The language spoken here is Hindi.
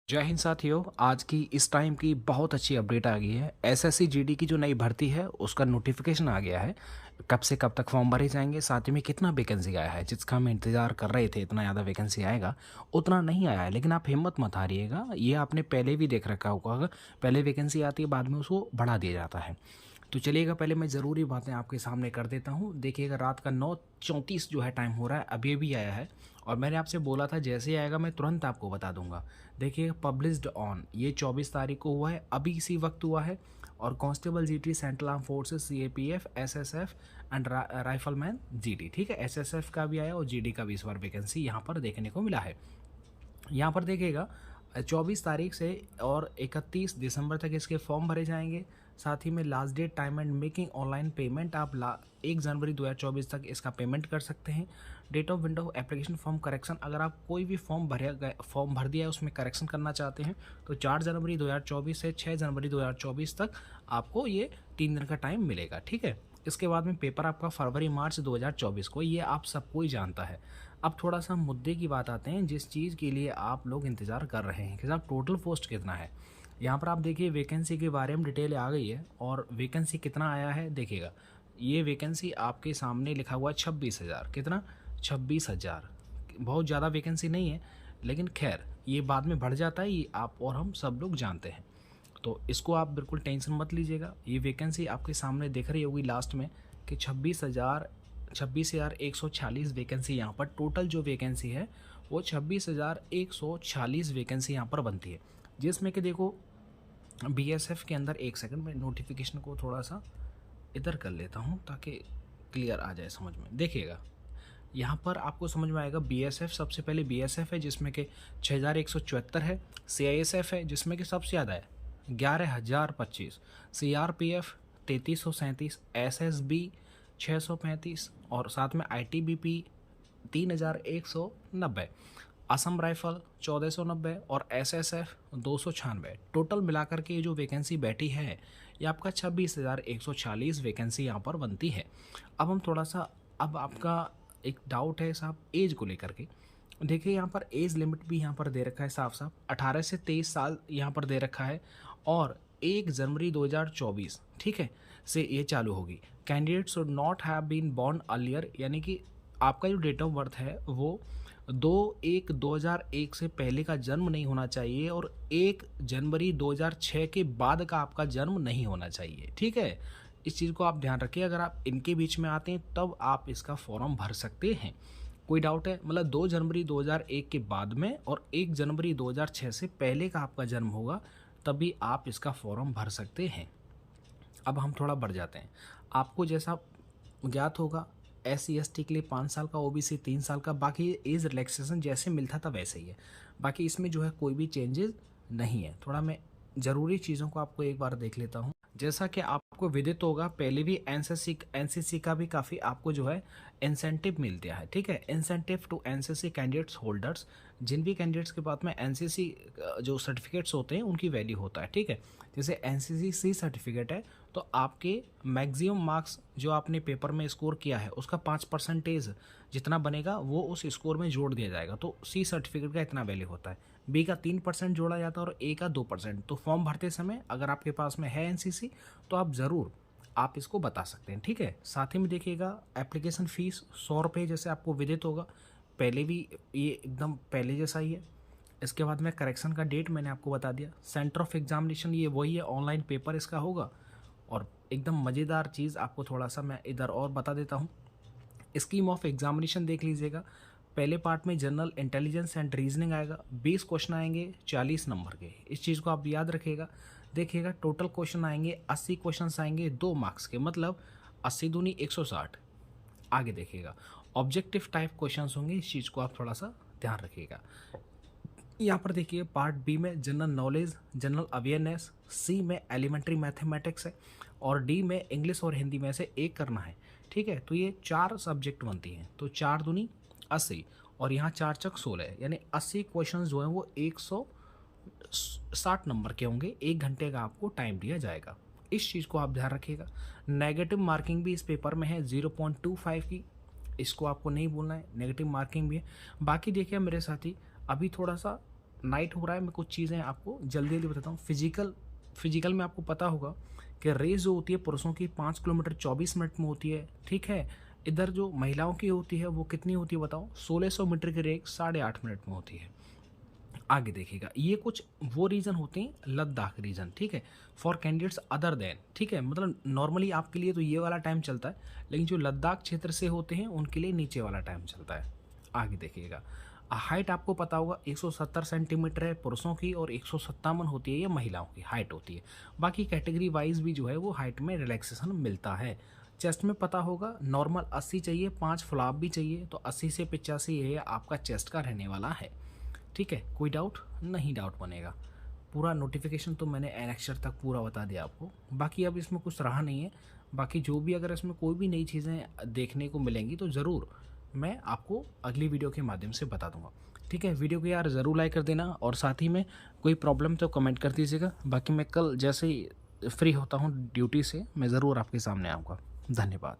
जय हिंद साथियों। आज की इस टाइम की बहुत अच्छी अपडेट आ गई है। एसएससी जीडी की जो नई भर्ती है उसका नोटिफिकेशन आ गया है। कब से कब तक फॉर्म भरे जाएंगे, साथ ही में कितना वैकेंसी आया है, जिसका हम इंतज़ार कर रहे थे। इतना ज़्यादा वैकेंसी आएगा उतना नहीं आया है, लेकिन आप हिम्मत मत हारिएगा। ये आपने पहले भी देख रखा होगा, पहले वैकेंसी आती है बाद में उसको बढ़ा दिया जाता है। तो चलिएगा, पहले मैं ज़रूरी बातें आपके सामने कर देता हूँ। देखिएगा, रात का 9:34 जो है टाइम हो रहा है, अभी अभी आया है। और मैंने आपसे बोला था जैसे ही आएगा मैं तुरंत आपको बता दूंगा। देखिए, पब्लिश्ड ऑन ये 24 तारीख को हुआ है, अभी इसी वक्त हुआ है। और constable GT, central arm forces, CAPF, SSF and rifleman GD, ठीक है। एसएसएफ का भी आया और जीडी का भी इस बार वैकेंसी यहाँ पर देखने को मिला है। यहाँ पर देखिएगा, 24 तारीख से और 31 दिसंबर तक इसके फॉर्म भरे जाएंगे। साथ ही में last date, time and making online payment, आप 1 जनवरी 2024 तक इसका पेमेंट कर सकते हैं। Date of window application form correction, अगर आप कोई भी फॉर्म भर दिया है उसमें करेक्शन करना चाहते हैं तो 4 जनवरी 2024 से 6 जनवरी 2024 तक आपको ये 3 दिन का टाइम मिलेगा, ठीक है। इसके बाद में पेपर आपका फरवरी मार्च 2024 को, ये आप सबको ही जानता है। अब थोड़ा सा मुद्दे की बात आते हैं, जिस चीज़ के लिए आप लोग इंतज़ार कर रहे हैं कि साहब टोटल पोस्ट कितना है। यहाँ पर आप देखिए, वैकेंसी के बारे में डिटेल आ गई है और वैकेंसी कितना आया है देखिएगा। ये वैकेंसी आपके सामने लिखा हुआ है 26,000। कितना? 26,000। बहुत ज़्यादा वैकेंसी नहीं है, लेकिन खैर ये बाद में बढ़ जाता है, ये आप और हम सब लोग जानते हैं। तो इसको आप बिल्कुल टेंशन मत लीजिएगा। ये वैकेंसी आपके सामने दिख रही होगी लास्ट में कि 26,146 वैकेंसी यहाँ पर टोटल जो वैकेंसी है वो 26,146 वैकेंसी यहाँ पर बनती है। जिसमें कि देखो, बीएसएफ के अंदर, एक सेकंड में नोटिफिकेशन को थोड़ा सा इधर कर लेता हूँ ताकि क्लियर आ जाए समझ में। देखिएगा, यहाँ पर आपको समझ में आएगा। बीएसएफ, सबसे पहले बीएसएफ है जिसमें कि 6,174 है। सीआईएसएफ है जिसमें कि सबसे ज़्यादा है 11,025। सीआरपीएफ 3,337। एसएसबी 635 और साथ में आईटीबीपी 3,190। असम राइफल 1,490 और एसएसएफ 296। टोटल मिलाकर के ये जो वैकेंसी बैठी है ये आपका 26,140 वैकेंसी यहाँ पर बनती है। अब हम थोड़ा सा, अब आपका एक डाउट है साहब एज को लेकर के। देखिए, यहाँ पर एज लिमिट भी यहाँ पर दे रखा है साफ साफ, 18 से 23 साल यहाँ पर दे रखा है। और 1 जनवरी 2024, ठीक है, से ये चालू होगी। Candidate should not have been born earlier, यानी कि आपका जो डेट ऑफ बर्थ है वो 2/1/2001 से पहले का जन्म नहीं होना चाहिए और 1 जनवरी 2006 के बाद का आपका जन्म नहीं होना चाहिए, ठीक है। इस चीज़ को आप ध्यान रखिए। अगर आप इनके बीच में आते हैं तब आप इसका फॉर्म भर सकते हैं। कोई डाउट है? मतलब 2 जनवरी 2001 के बाद में और 1 जनवरी 2006 से पहले का आपका जन्म होगा तभी आप इसका फॉर्म भर सकते हैं। अब हम थोड़ा बढ़ जाते हैं। आपको जैसा ज्ञात होगा, SC/ST के लिए 5 साल का, OBC 3 साल का, बाकी एज रिलैक्सेशन जैसे मिलता था वैसे ही है। बाकी इसमें जो है कोई भी चेंजेस नहीं है। थोड़ा मैं ज़रूरी चीज़ों को आपको एक बार देख लेता हूँ। जैसा कि आपको विदित होगा, पहले भी एनसीसी का भी काफ़ी आपको जो है इंसेंटिव मिल गया है, ठीक है। Incentive to NCC candidates holders, जिन भी कैंडिडेट्स के पास में एनसीसी जो सर्टिफिकेट्स होते हैं उनकी वैल्यू होता है, ठीक है। जैसे एनसीसी सी सर्टिफिकेट है तो आपके मैक्सिमम मार्क्स जो आपने पेपर में स्कोर किया है उसका 5% जितना बनेगा वो उस स्कोर में जोड़ दिया जाएगा। तो सी सर्टिफिकेट का इतना वैल्यू होता है। बी का 3% जोड़ा जाता है और ए का 2%। तो फॉर्म भरते समय अगर आपके पास में है एनसीसी तो आप ज़रूर आप इसको बता सकते हैं, ठीक है। साथ ही में देखिएगा, एप्लीकेशन फ़ीस 100 रुपये, जैसे आपको विदित होगा, पहले भी ये एकदम पहले जैसा ही है। इसके बाद में करेक्शन का डेट मैंने आपको बता दिया। सेंटर ऑफ एग्जामिनेशन ये वही है, ऑनलाइन पेपर इसका होगा। और एकदम मज़ेदार चीज़ आपको थोड़ा सा मैं इधर और बता देता हूँ। स्कीम ऑफ एग्जामिनेशन देख लीजिएगा। पहले पार्ट में जनरल इंटेलिजेंस एंड रीजनिंग आएगा, 20 क्वेश्चन आएंगे 40 नंबर के। इस चीज़ को आप याद रखिएगा। देखिएगा, टोटल क्वेश्चन आएंगे 80 क्वेश्चन आएंगे 2 मार्क्स के, मतलब 80 दूनी 160। आगे देखिएगा, ऑब्जेक्टिव टाइप क्वेश्चन होंगे, इस चीज़ को आप थोड़ा सा ध्यान रखिएगा। यहाँ पर देखिए, पार्ट बी में जनरल नॉलेज, जनरल अवेयरनेस, सी में एलिमेंट्री मैथमेटिक्स है और डी में इंग्लिश और हिंदी में से एक करना है, ठीक है। तो ये 4 सब्जेक्ट बनती हैं। तो 4 दूनी 80 और यहाँ 4 चक 16 है, यानी 80 क्वेश्चन जो हैं वो 160 नंबर के होंगे। 1 घंटे का आपको टाइम दिया जाएगा। इस चीज़ को आप ध्यान रखिएगा। नेगेटिव मार्किंग भी इस पेपर में है 0.25 की, इसको आपको नहीं भूलना है। नेगेटिव मार्किंग भी है। बाकी देखिए मेरे साथी, अभी थोड़ा सा नाइट हो रहा है, मैं कुछ चीज़ें आपको जल्दी जल्दी बताता हूँ। फिजिकल में आपको पता होगा कि रेस जो होती है पुरुषों की 5 किलोमीटर 24 मिनट में होती है, ठीक है। इधर जो महिलाओं की होती है वो कितनी होती है बताओ, 1600 मीटर की रेस 8.5 मिनट में होती है। आगे देखिएगा, ये कुछ वो रीज़न होते हैं लद्दाख रीजन, ठीक है, फॉर कैंडिडेट्स अदर देन, ठीक है, मतलब नॉर्मली आपके लिए तो ये वाला टाइम चलता है, लेकिन जो लद्दाख क्षेत्र से होते हैं उनके लिए नीचे वाला टाइम चलता है। आगे देखिएगा, हाइट आपको पता होगा 170 सेंटीमीटर है पुरुषों की और 157 होती है ये महिलाओं की हाइट होती है। बाकी कैटेगरी वाइज भी जो है वो हाइट में रिलैक्सेशन मिलता है। चेस्ट में पता होगा नॉर्मल 80 चाहिए, 5 फ्लैप भी चाहिए, तो 80 से 85 ये आपका चेस्ट का रहने वाला है, ठीक है। कोई डाउट नहीं, डाउट बनेगा। पूरा नोटिफिकेशन तो मैंने एनेक्चर तक पूरा बता दिया आपको, बाकी अब इसमें कुछ रहा नहीं है। बाकी जो भी अगर इसमें कोई भी नई चीज़ें देखने को मिलेंगी तो ज़रूर मैं आपको अगली वीडियो के माध्यम से बता दूंगा, ठीक है। वीडियो को यार ज़रूर लाइक कर देना और साथ ही में कोई प्रॉब्लम तो कमेंट कर दीजिएगा। बाकी मैं कल जैसे ही फ्री होता हूँ ड्यूटी से मैं ज़रूर आपके सामने आऊँगा। धन्यवाद।